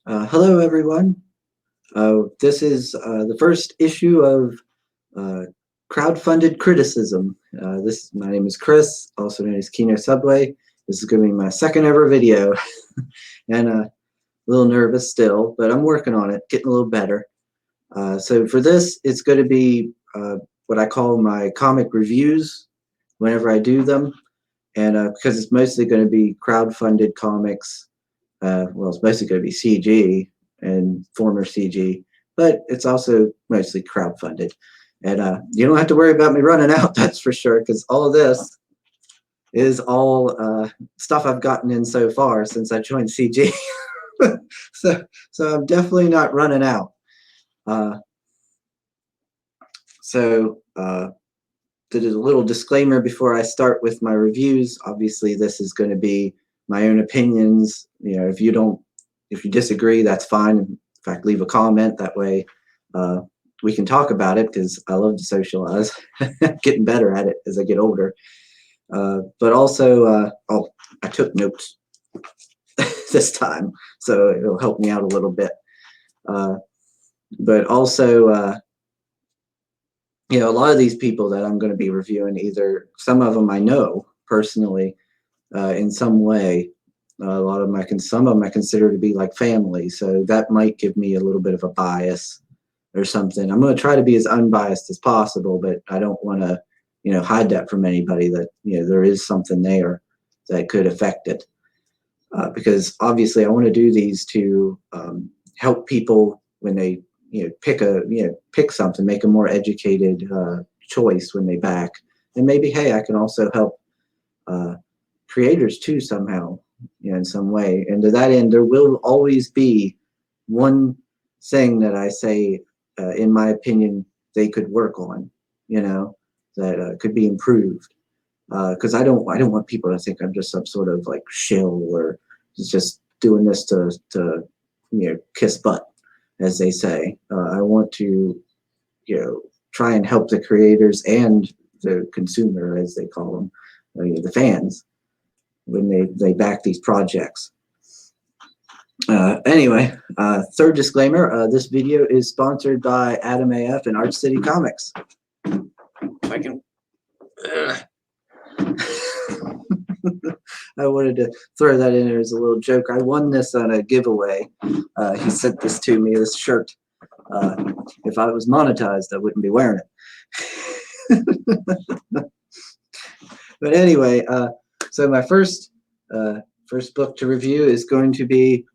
Hello, everyone. This is the first issue of uh, crowdfunded criticism. My name is Chris, also known as Kino Subway. This is going to be my second ever video, and a little nervous still, but I'm working on it, getting a little better. So for this, it's going to be what I call my comic reviews whenever I do them, and because it's mostly going to be crowdfunded comics. Well, it's mostly going to be CG and former CG, but it's also mostly crowdfunded. And you don't have to worry about me running out, that's for sure, because all of this is all stuff I've gotten in so far since I joined CG. so I'm definitely not running out. Uh, so did a little disclaimer before I start with my reviews. Obviously, this is going to be my own opinions. If you disagree, that's fine. In fact, leave a comment. That way, we can talk about it because I love to socialize. Getting better at it as I get older. But also, I took notes this time, so it'll help me out a little bit. But also, a lot of these people that I'm going to be reviewing, either some of them I know personally in some way. Some of them I consider to be like family, so that might give me a little bit of a bias or something. I'm going to try to be as unbiased as possible, but I don't want to, hide that from anybody that there is something there that could affect it. Because obviously, I want to do these to help people when they pick something, make a more educated choice when they back, and maybe hey, I can also help creators too somehow, in some way. And to that end, there will always be one thing that I say, in my opinion, they could work on, that could be improved. Because I don't want people to think I'm just some sort of like shill or just doing this to kiss butt, as they say. I want to try and help the creators and the consumer, as they call them, the fans, when they back these projects. Anyway, third disclaimer, this video is sponsored by Adam AF and Arch City Comics. If I can... I wanted to throw that in there as a little joke. I won this on a giveaway. He sent this to me, this shirt. If I was monetized, I wouldn't be wearing it. But anyway, so my first book to review is going to be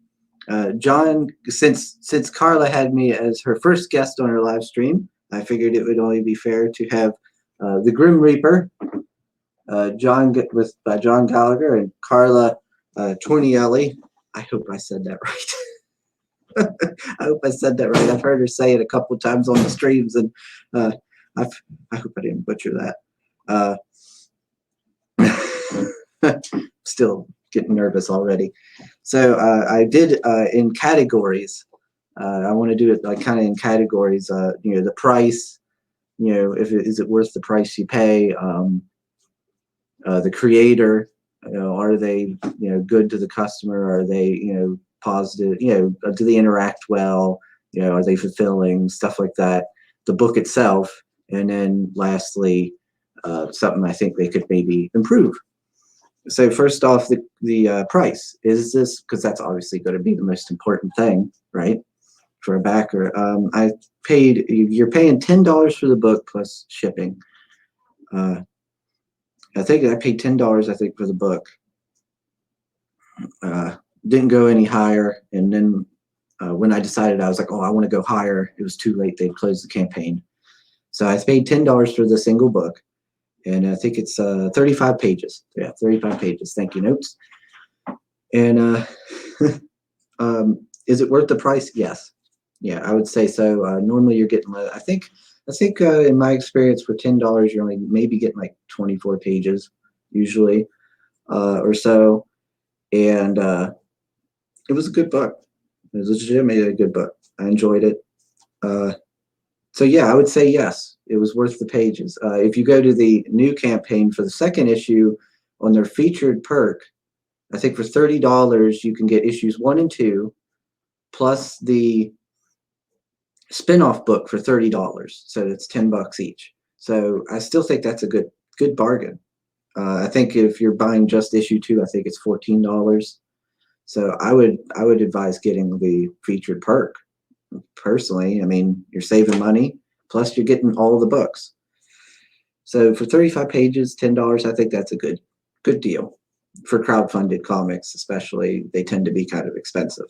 John. Since Carla had me as her first guest on her live stream, I figured it would only be fair to have The Grim Reaper, by John Gallagher and Carla Tornielli. I hope I said that right. I hope I said that right. I've heard her say it a couple of times on the streams, and I hope I didn't butcher that. Still getting nervous already. So I did in categories. I want to do it like kind of in categories. The price. Is it worth the price you pay? The creator. Are they good to the customer? Are they positive? Do they interact well? Are they fulfilling? Stuff like that. The book itself, and then lastly, something I think they could maybe improve. So first off, the price. Is this, because that's obviously going to be the most important thing, right, for a backer. You're paying $10 for the book plus shipping. I think I paid $10, I think, for the book. Didn't go any higher, and then when I decided, I was like, oh, I want to go higher, it was too late. They'd closed the campaign. So I paid $10 for the single book. And I think it's 35 pages. Yeah, 35 pages. Thank you, notes. And is it worth the price? Yes. Yeah, I would say so. Normally you're getting, I think in my experience, for $10, you're only maybe getting like 24 pages usually, or so. And it was a good book. It was legitimately a good book. I enjoyed it. So yeah, I would say yes, it was worth the pages. If you go to the new campaign for the second issue on their featured perk, I think for $30 you can get issues 1 and 2 plus the spin-off book for $30. So it's $10 each. So I still think that's a good bargain. I think if you're buying just issue 2, I think it's $14. So I would advise getting the featured perk. Personally, I mean, you're saving money, plus you're getting all the books. So for 35 pages, $10, I think that's a good deal. For crowdfunded comics, especially, they tend to be kind of expensive.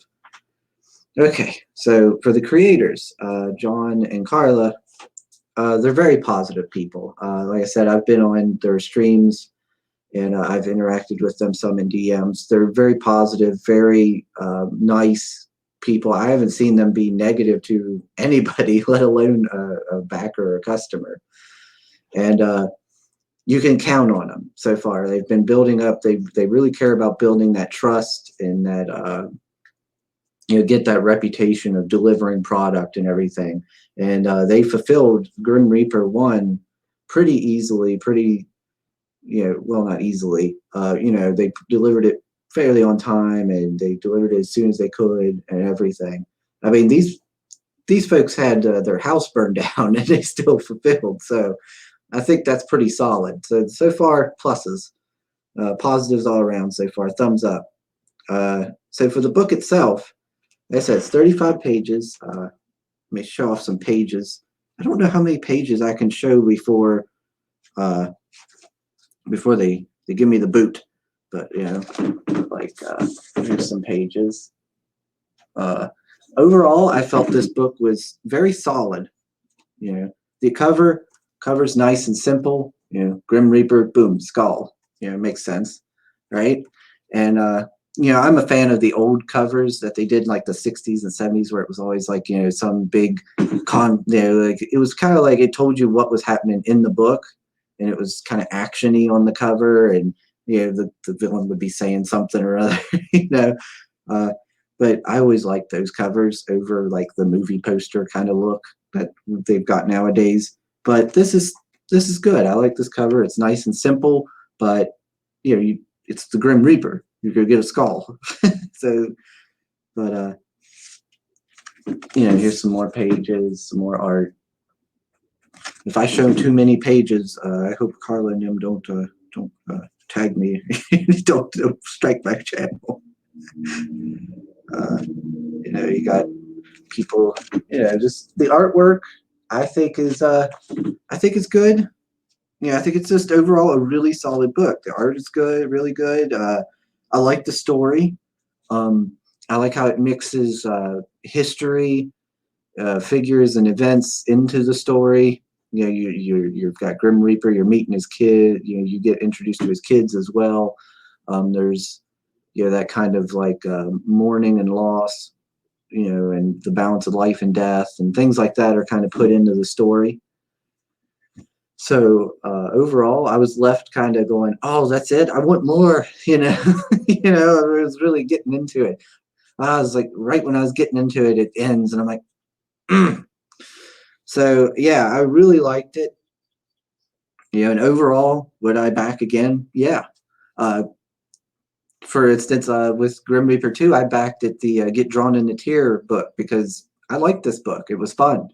Okay, so for the creators, John and Carla, they're very positive people. Like I said, I've been on their streams and I've interacted with them some in DMs. They're very positive, very nice people. I haven't seen them be negative to anybody, let alone a backer or a customer. And you can count on them so far. They've been building up. They really care about building that trust and that get that reputation of delivering product and everything. And they fulfilled Grim Reaper 1 pretty easily, well, not easily. They delivered it fairly on time, and they delivered it as soon as they could and everything. I mean, these folks had their house burned down and they still fulfilled. So I think that's pretty solid. So far, pluses, positives all around so far. Thumbs up. So for the book itself, like I said, it's 35 pages. Let me show off some pages. I don't know how many pages I can show before they give me the boot. But here's some pages. Overall, I felt this book was very solid. The cover's nice and simple. Grim Reaper, boom, skull. It makes sense, right? And I'm a fan of the old covers that they did in like the 60s and 70s, where it was always like some big like it was kind of like it told you what was happening in the book, and it was kind of actiony on the cover, and the villain would be saying something or other, but I always liked those covers over like the movie poster kind of look that they've got nowadays. But this is good. I like this cover. It's nice and simple, but it's the Grim Reaper. You're gonna get a skull. So, but here's some more pages, some more art. If I show too many pages, I hope Carla and them don't tag me. don't strike my channel. You got people. Just the artwork. I think is good. I think it's just overall a really solid book. The art is good, really good. I like the story. I like how it mixes history, figures, and events into the story. You've got Grim Reaper. You're meeting his kid. You get introduced to his kids as well. There's that kind of like mourning and loss, and the balance of life and death and things like that are kind of put into the story. So overall, I was left kind of going, "Oh, that's it. I want more." I was really getting into it. I was like, right when I was getting into it, it ends, and I'm like, So yeah, I really liked it. And overall, would I back again? Yeah. For instance, with Grim Reaper 2, I backed it the Get Drawn in the Tear book because I liked this book. It was fun,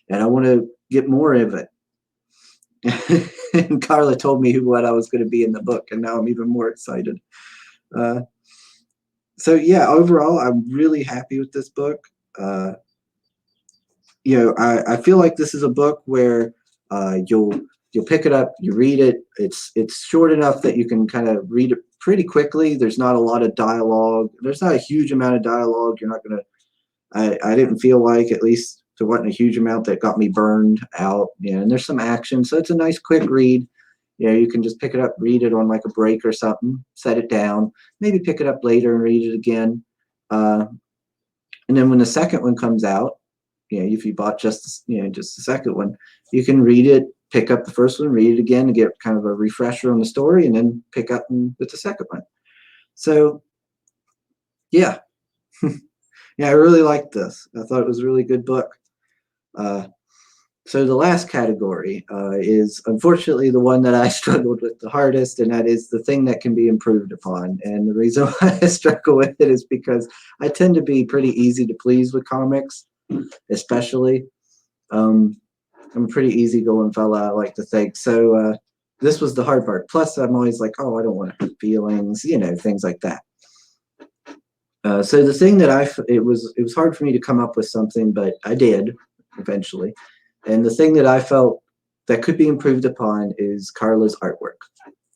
and I want to get more of it. And Carla told me what I was going to be in the book, and now I'm even more excited. So yeah, overall, I'm really happy with this book. I feel like this is a book where you'll pick it up, you read it. It's short enough that you can kind of read it pretty quickly. There's not a lot of dialogue. There's not a huge amount of dialogue. You're not gonna. I didn't feel like, at least there wasn't a huge amount that got me burned out. And there's some action, so it's a nice quick read. You can just pick it up, read it on like a break or something, set it down, maybe pick it up later and read it again. And then when the second one comes out, if you bought just the second one, you can read it, pick up the first one, read it again, and get kind of a refresher on the story, and then pick up with the second one. So, yeah. Yeah, I really liked this. I thought it was a really good book. So the last category is unfortunately the one that I struggled with the hardest, and that is the thing that can be improved upon. And the reason why I struggle with it is because I tend to be pretty easy to please with comics, especially. I'm a pretty easygoing fella, I like to think. So this was the hard part. Plus, I'm always like, oh, I don't want to hurt feelings, things like that. So the thing that it was hard for me to come up with something, but I did eventually. And the thing that I felt that could be improved upon is Carla's artwork.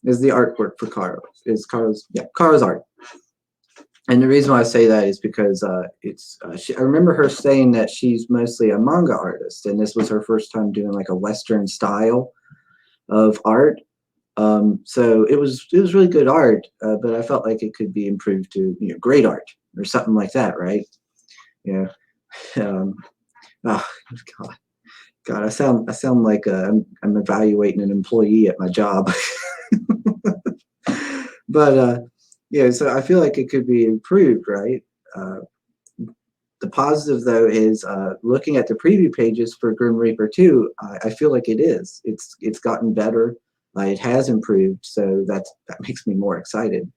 Is the artwork for Carla? Is Carla's art? And the reason why I say that is because I remember her saying that she's mostly a manga artist, and this was her first time doing like a Western style of art. So it was really good art, but I felt like it could be improved to great art or something like that, right? Yeah. Oh God, I sound like I'm evaluating an employee at my job. But yeah, so I feel like it could be improved, right? The positive though is looking at the preview pages for Grim Reaper 2, I feel like it is. It's gotten better. It has improved, so that makes me more excited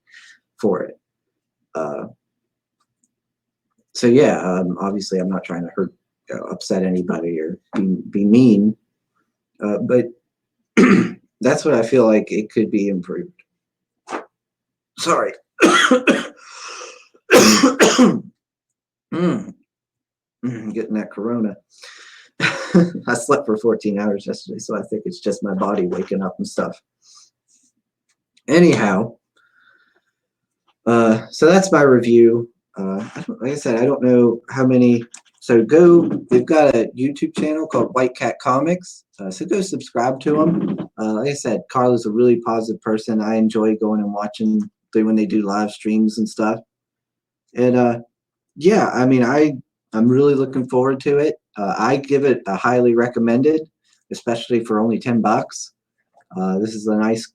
for it. So yeah, obviously I'm not trying to hurt, upset anybody or be mean, but that's what I feel like it could be improved. Sorry. Getting that corona. I slept for 14 hours yesterday, so I think it's just my body waking up and stuff. Anyhow, so that's my review. Like I said, I don't know how many. So they've got a YouTube channel called White Cat Comics. So go subscribe to them. Like I said, Carla's a really positive person. I enjoy going and watching when they do live streams and stuff. And yeah, I mean, I'm really looking forward to it. I give it a highly recommended, especially for only $10. This is a nice,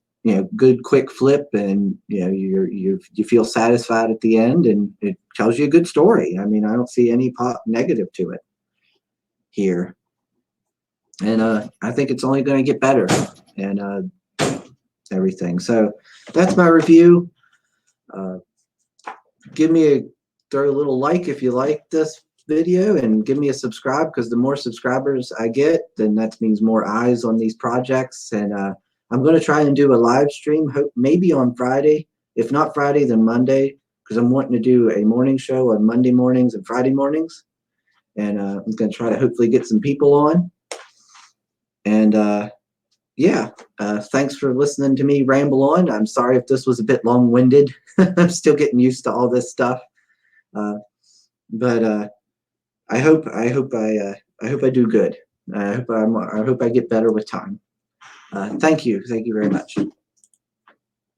good quick flip, and you feel satisfied at the end, and it tells you a good story. I mean, I don't see any negative to it here, and I think it's only going to get better and everything. So that's my review. Throw a little like if you like this video, and give me a subscribe, because the more subscribers I get, then that means more eyes on these projects. And I'm going to try and do a live stream, maybe on Friday. If not Friday, then Monday, because I'm wanting to do a morning show on Monday mornings and Friday mornings. And I'm going to try to hopefully get some people on. And yeah, thanks for listening to me ramble on. I'm sorry if this was a bit long-winded. I'm still getting used to all this stuff. But I hope I do good. I hope I get better with time. Thank you very much.